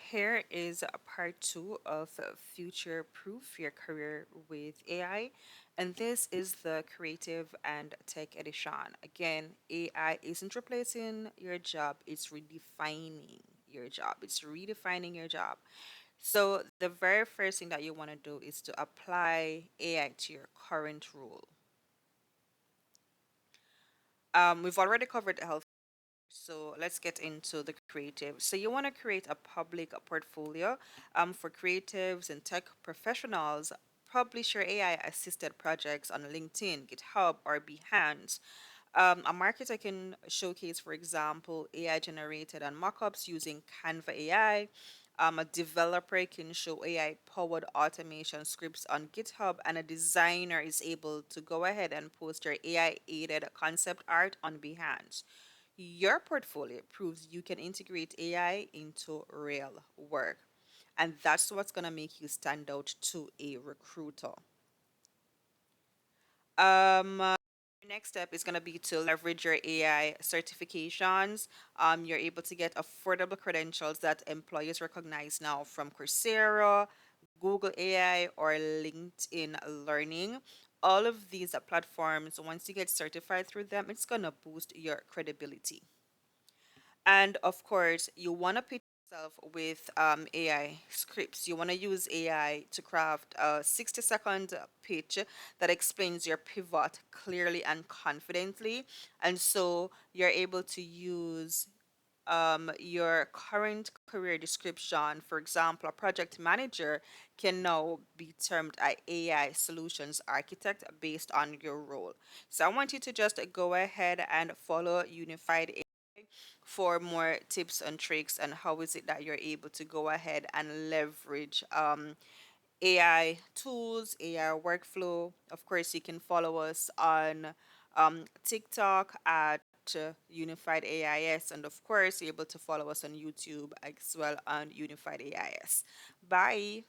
here is a part two of Future Proof Your Career with AI. And this is the Creative and Tech Edition. Again, AI isn't replacing your job, it's redefining your job. It's redefining your job. So, the very first thing that you want to do is to apply AI to your current role. We've already covered health. So let's get into the creative. So you want to create a public portfolio for creatives and tech professionals. Publish your AI assisted projects on LinkedIn, GitHub, or Behance. A marketer can showcase, for example, AI generated and mockups using Canva AI. A developer can show AI powered automation scripts on GitHub, and a designer is able to go ahead and post your AI aided concept art on Behance. Your portfolio proves you can integrate AI into real work, and that's what's going to make you stand out to a recruiter. Next step is going to be to leverage your AI certifications. You're able to get affordable credentials that employers recognize now from Coursera, Google AI, or LinkedIn Learning. All of these platforms, once you get certified through them, it's going to boost your credibility. And of course, you want to pitch yourself with AI scripts. You want to use AI to craft a 60-second pitch that explains your pivot clearly and confidently. And so you're able to use your current career description. For example, a project manager can now be termed an AI solutions architect based on your role. So I want you to just go ahead and follow Unified for more tips and tricks and how is it that you're able to go ahead and leverage AI tools, AI workflow. Of course, you can follow us on TikTok at Unified AIS, and of course, you're able to follow us on YouTube as well on Unified AIS. Bye.